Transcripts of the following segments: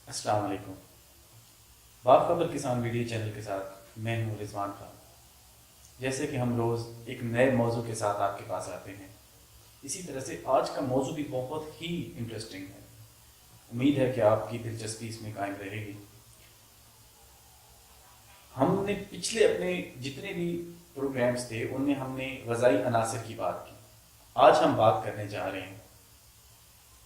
السلام علیکم۔ باخبر کسان ویڈیو چینل کے ساتھ میں ہوں رضوان خان۔ جیسے کہ ہم روز ایک نئے موضوع کے ساتھ آپ کے پاس آتے ہیں، اسی طرح سے آج کا موضوع بھی بہت ہی انٹرسٹنگ ہے۔ امید ہے کہ آپ کی دلچسپی اس میں قائم رہے گی۔ ہم نے پچھلے اپنے جتنے بھی پروگرامز تھے ان میں ہم نے غذائی عناصر کی بات کی۔ آج ہم بات کرنے جا رہے ہیں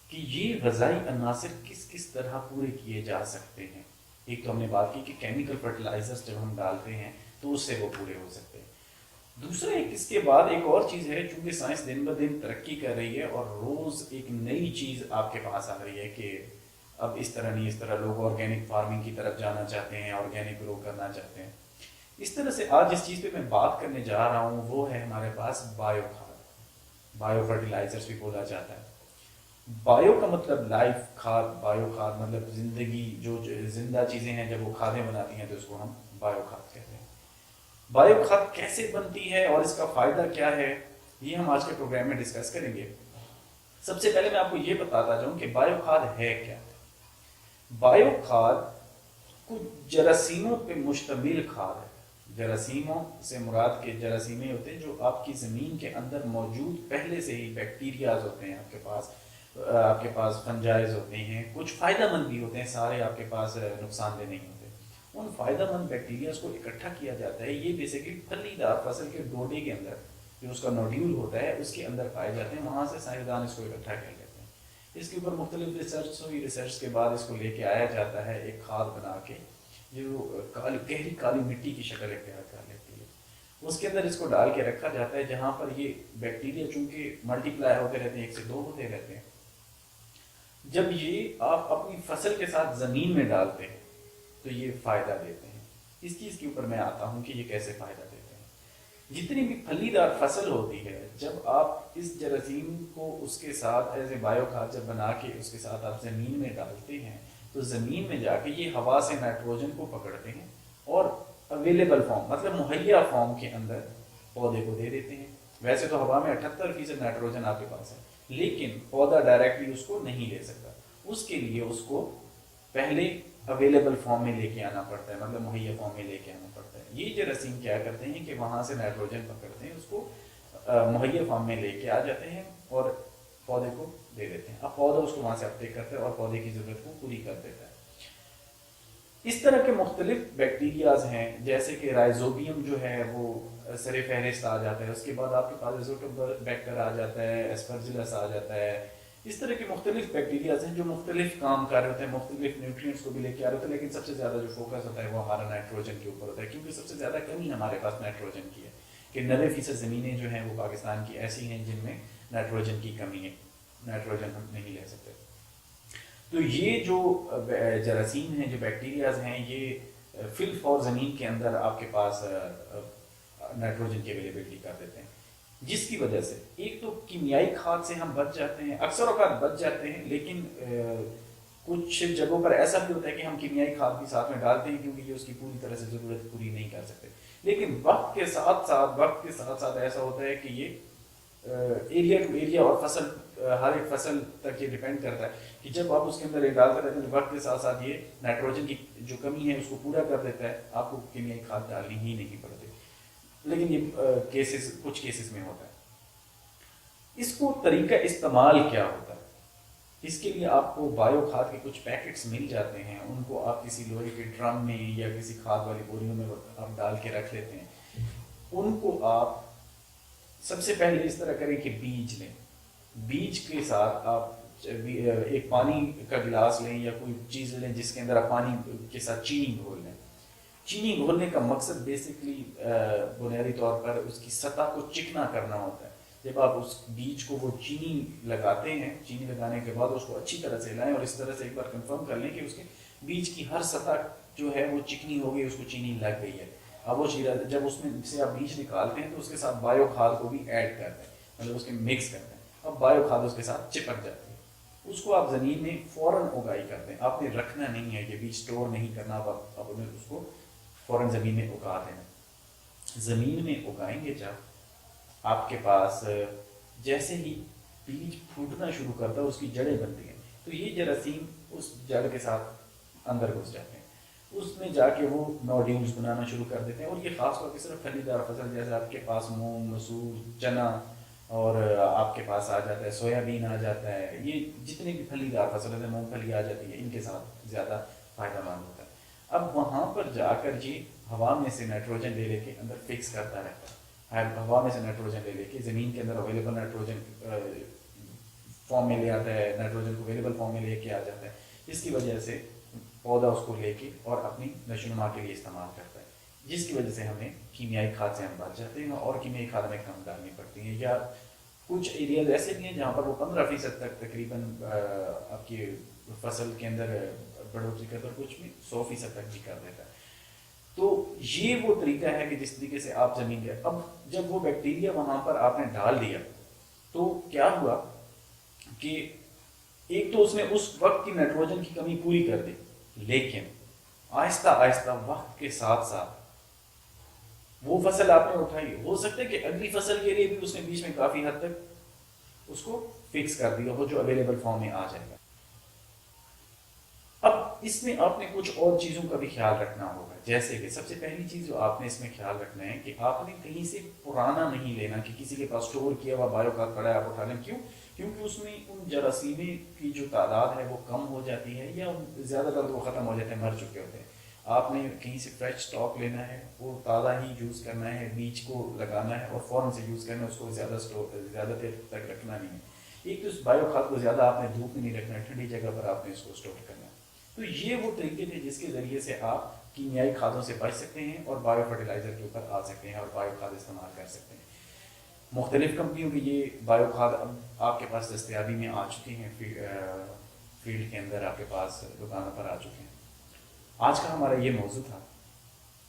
کہ یہ غذائی عناصر کس کس طرح پورے کیے جا سکتے ہیں۔ ایک تو ہم نے بات کی کہ کیمیکل فرٹیلائزرز جب ہم ڈالتے ہیں تو اس سے وہ پورے ہو سکتے ہیں۔ دوسرا ایک اس کے بعد ایک اور چیز ہے، چونکہ سائنس دن بہ دن ترقی کر رہی ہے اور روز ایک نئی چیز آپ کے پاس آ رہی ہے کہ اب اس طرح نہیں، اس طرح لوگ آرگینک فارمنگ کی طرف جانا چاہتے ہیں، آرگینک گرو کرنا چاہتے ہیں۔ اس طرح سے آج جس چیز پہ میں بات کرنے جا رہا ہوں وہ ہے ہمارے پاس بایو کھاد، بایو فرٹیلائزرز بھی بولا جاتا ہے۔ بایو کا مطلب لائف، کھاد، بایو کھاد مطلب زندگی، جو زندہ چیزیں ہیں جب وہ کھادیں بناتی ہیں تو اس کو ہم بایو کھاد کہتے ہیں۔ بایو کھاد کیسے بنتی ہے اور اس کا فائدہ کیا ہے، یہ ہم آج کے پروگرام میں ڈسکس کریں گے۔ سب سے پہلے میں آپ کو یہ بتاتا جاؤں کہ بایو کھاد ہے کیا۔ بایو کھاد کچھ جراثیموں پہ مشتمل کھاد ہے۔ جراثیموں سے مراد کے جراثیمیں ہوتے ہیں جو آپ کی زمین کے اندر موجود پہلے سے ہی بیکٹیریاز ہوتے ہیں آپ کے پاس فنجائز ہوتے ہیں، کچھ فائدہ مند بھی ہوتے ہیں، سارے آپ کے پاس نقصان دہ نہیں ہوتے۔ ان فائدہ مند بیکٹیریاز کو اکٹھا کیا جاتا ہے، یہ بیسیکلی پھلی دار فصل کے ڈوڈے کے اندر جو اس کا نوڈیول ہوتا ہے اس کے اندر پائے جاتے ہیں، وہاں سے سائنسدان اس کو اکٹھا کر لیتے ہیں۔ اس کے اوپر مختلف ریسرچ ہوئی، ریسرچ کے بعد اس کو لے کے آیا جاتا ہے ایک کھاد بنا کے جو گہری کالی مٹی کی شکل اختیار کر لیتی ہے۔ اس کے اندر اس کو ڈال کے رکھا جاتا ہے جہاں پر یہ بیکٹیریا چونکہ ملٹی پلائی ہوتے رہتے ہیں، ایک سے دو ہوتے رہتے ہیں۔ جب یہ آپ اپنی فصل کے ساتھ زمین میں ڈالتے ہیں تو یہ فائدہ دیتے ہیں۔ اس چیز کے اوپر میں آتا ہوں کہ یہ کیسے فائدہ دیتے ہیں۔ جتنی بھی پھلی دار فصل ہوتی ہے، جب آپ اس جراثیم کو اس کے ساتھ ایز اے بایو کھاد جب بنا کے اس کے ساتھ آپ زمین میں ڈالتے ہیں تو زمین میں جا کے یہ ہوا سے نائٹروجن کو پکڑتے ہیں اور اویلیبل فارم مطلب مہیا فارم کے اندر پودے کو دے دیتے ہیں۔ ویسے تو ہوا میں 78% نائٹروجن آپ کے پاس ہے، لیکن پودا ڈائریکٹلی اس کو نہیں لے سکتا۔ اس کے لیے اس کو پہلے اویلیبل فارم میں لے کے آنا پڑتا ہے، مطلب مہیا فارم میں لے کے آنا پڑتا ہے۔ یہ جراثیم کیا کرتے ہیں کہ وہاں سے نائٹروجن پکڑتے ہیں، اس کو مہیا فارم میں لے کے آ جاتے ہیں اور پودے کو دے دیتے ہیں۔ اب پودا اس کو وہاں سے اپٹیک کرتا ہے اور پودے کی ضرورت کو پوری کر دیتا ہے۔ اس طرح کے مختلف بیکٹیریاز ہیں، جیسے کہ رائزوبیم جو ہے وہ سر فہرست آ جاتا ہے، اس کے بعد آپ کے پاس ایزوٹوبیکٹر آ جاتا ہے، ایسپرجلس آ جاتا ہے۔ اس طرح کے مختلف بیکٹیریاز ہیں جو مختلف کام کر رہے ہوتے ہیں، مختلف نیوٹرینٹس کو بھی لے کے آ رہے ہوتے ہیں، لیکن سب سے زیادہ جو فوکس ہوتا ہے وہ ہمارا نائٹروجن کے اوپر ہوتا ہے، کیونکہ سب سے زیادہ کمی ہمارے پاس نائٹروجن کی ہے کہ 90% زمینیں جو ہیں وہ پاکستان کی ایسی ہیں جن میں نائٹروجن کی کمی ہے، نائٹروجن ہم نہیں لے سکتے۔ تو یہ جو جراثیم ہیں، جو بیکٹیریاز ہیں، یہ فل فور زمین کے اندر آپ کے پاس نائٹروجن کی اویلیبلٹی کر دیتے ہیں، جس کی وجہ سے ایک تو کیمیائی کھاد سے ہم بچ جاتے ہیں، اکثر اوقات بچ جاتے ہیں، لیکن کچھ جگہوں پر ایسا بھی ہوتا ہے کہ ہم کیمیائی کھاد بھی ساتھ میں ڈالتے ہیں کیونکہ یہ اس کی پوری طرح سے ضرورت پوری نہیں کر سکتے۔ لیکن وقت کے ساتھ ساتھ ایسا ہوتا ہے کہ یہ ایریا ٹو ایریا اور فصل، ہر ایک فصل تک یہ ڈیپینڈ کرتا ہے کہ جب آپ اس کے اندر یہ ڈالتے رہتے ہیں تو وقت کے ساتھ ساتھ یہ نائٹروجن کی جو کمی ہے اس کو پورا کر دیتا ہے، آپ کو کیمیائی کھاد ڈالنی ہی نہیں پڑتی۔ لیکن یہ کچھ کیسز میں ہوتا ہے۔ اس کو طریقہ استعمال کیا ہوتا ہے؟ اس کے لیے آپ کو بایو کھاد کے کچھ پیکٹس مل جاتے ہیں، ان کو آپ کسی لوہے کے ڈرم میں یا کسی کھاد والی بوریوں میں آپ ڈال کے رکھ لیتے ہیں۔ ان کو آپ سب سے پہلے اس طرح کریں کہ بیج لیں، بیج کے ساتھ آپ ایک پانی کا گلاس لیں یا کوئی چیز لیں جس کے اندر آپ پانی کے ساتھ چینی گھول لیں۔ چینی گھولنے کا مقصد بیسکلی بنیادی طور پر اس کی سطح کو چکنا کرنا ہوتا ہے۔ جب آپ اس بیج کو وہ چینی لگاتے ہیں، چینی لگانے کے بعد اس کو اچھی طرح سے ہلائیں اور اس طرح سے ایک بار کنفرم کر لیں کہ اس کے بیج کی ہر سطح جو ہے وہ چکنی ہو گئی، اس کو چینی لگ گئی ہے۔ اب وہ جب اس میں سے آپ بیج نکالتے ہیں تو اس کے ساتھ بایو کھاد کو بھی ایڈ کرتے ہیں، مطلب اس کے مکس کرتے ہیں۔ اب بایو کھاد اس کے ساتھ چپک جاتی ہے، اس کو آپ زمین میں فوراً اگائی کرتے ہیں۔ آپ نے رکھنا نہیں ہے، یہ بیج اسٹور نہیں کرنا، آپ انہیں اس کو فوراً زمین میں اگا دینا۔ زمین میں اگائیں گے جب آپ کے پاس جیسے ہی بیج پھوٹنا شروع کرتا ہے، اس کی جڑیں بنتی ہیں، تو یہ جراثیم اس جڑ کے ساتھ اندر گھس جاتے ہیں، اس میں جا کے وہ نوڈیولز بنانا شروع کر دیتے ہیں. اور یہ خاص طور پہ صرف پھلی دار فصل جیسے آپ کے پاس مونگ، مسور، چنا، اور آپ کے پاس آ جاتا ہے سویا بین آ جاتا ہے، یہ جتنے بھی پھلی دار فصل ہیں، مونگ پھلی آ جاتی ہے، ان کے ساتھ زیادہ فائدہ مند ہوتا ہے. اب وہاں پر جا کر جی ہوا میں سے نائٹروجن لے کے اندر فکس کرتا رہتا ہے، ہوا میں سے نائٹروجن لے کے زمین کے اندر اویلیبل نائٹروجن فارم میں لے آتا ہے، نائٹروجن کو اویلیبل فارم میں لے کے آ جاتا ہے، جس کی وجہ سے پودا اس کو لے کے اور اپنی نشو و نما کے لیے استعمال کرتا ہے، جس کی وجہ سے ہمیں کیمیائی کھاد سے ہم بچ جاتے ہیں اور کیمیائی کھاد ہمیں کم ڈالنی پڑتی ہیں. یا کچھ ایریاز ایسے بھی ہیں جہاں پر وہ 15% تک تقریباً آپ کی فصل کے اندر بڑھوتری کرتا ہے، کچھ بھی 100% تک بھی کر دیتا ہے. تو یہ وہ طریقہ ہے کہ جس طریقے سے آپ زمین کے اب جب وہ بیکٹیریا وہاں پر آپ نے ڈال دیا تو کیا ہوا کہ ایک تو اس نے اس وقت کی نائٹروجن کی کمی پوری کر دی، لیکن آہستہ آہستہ وقت کے ساتھ ساتھ وہ فصل آپ نے اٹھائی، ہو سکتا ہے کہ اگلی فصل کے لیے بھی اس نے بیچ میں کافی حد تک اس کو فکس کر دیا ہو جو اویلیبل فارم میں آ جائے گا. اب اس میں آپ نے کچھ اور چیزوں کا بھی خیال رکھنا ہوگا، جیسے کہ سب سے پہلی چیز جو آپ نے اس میں خیال رکھنا ہے کہ آپ نے کہیں سے پرانا نہیں لینا کہ کسی کے پاس اسٹور کیا ہوا بایو کھاد پڑا ہے آپ اٹھا لیں. کیوں؟ کیونکہ اس میں ان جراثیمیں کی جو تعداد ہے وہ کم ہو جاتی ہے یا زیادہ تر وہ ختم ہو جاتے ہیں، مر چکے ہوتے ہیں. آپ نے کہیں سے فریش اسٹاک لینا ہے، وہ تازہ ہی یوز کرنا ہے، بیج کو لگانا ہے اور فوراً سے یوز کرنا ہے، اس کو زیادہ دیر تک رکھنا نہیں ہے. ایک تو اس بایو کھاد کو زیادہ آپ نے دھوپ میں نہیں رکھنا ہے، ٹھنڈی جگہ پر آپ نے اس کو اسٹور کرنا ہے. تو یہ وہ طریقے تھے جس کے ذریعے سے آپ کیمیائی کھادوں سے بچ سکتے ہیں اور بایو فرٹیلائزر کے اوپر آ سکتے ہیں اور بایو کھاد استعمال کر سکتے ہیں. مختلف کمپنیوں کی یہ بایو کھاد اب آپ کے پاس دستیابی میں آ چکی ہیں، فیلڈ کے اندر آپ کے پاس دکانوں پر آ چکے ہیں. آج کا ہمارا یہ موضوع تھا،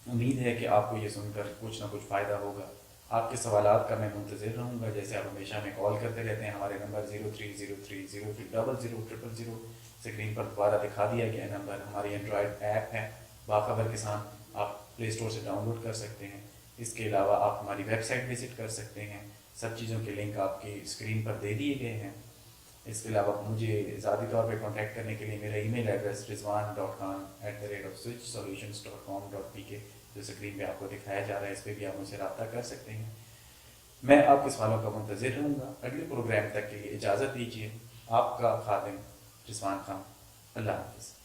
امید ہے کہ آپ کو یہ سن کر کچھ نہ کچھ فائدہ ہوگا. آپ کے سوالات کا میں منتظر رہوں گا، جیسے آپ ہمیشہ ہمیں کال کرتے رہتے ہیں. ہمارے نمبر 0303030000 اسکرین پر دوبارہ دکھا دیا گیا نمبر. ہماری اینڈرائڈ ایپ ہے باخبر کسان، آپ پلے اسٹور سے ڈاؤن لوڈ کر سکتے ہیں. اس کے علاوہ آپ ہماری ویب سائٹ وزٹ کر سکتے ہیں، سب چیزوں کے لنک آپ کی اسکرین پر دے دیے گئے ہیں. اس کے علاوہ مجھے ذاتی طور پہ کانٹیکٹ کرنے کے لیے میرا ای میل ایڈریس rizwan.khan@switchsolutions.com.pk جو اسکرین پہ آپ کو دکھایا جا رہا ہے، اس پہ بھی آپ مجھ سے رابطہ کر سکتے ہیں. میں آپ کے سوالوں کا منتظر رہوں گا. اگلے پروگرام تک کے لیے اجازت دیجیے. آپ کا خادم رضوان خان. اللہ حافظ.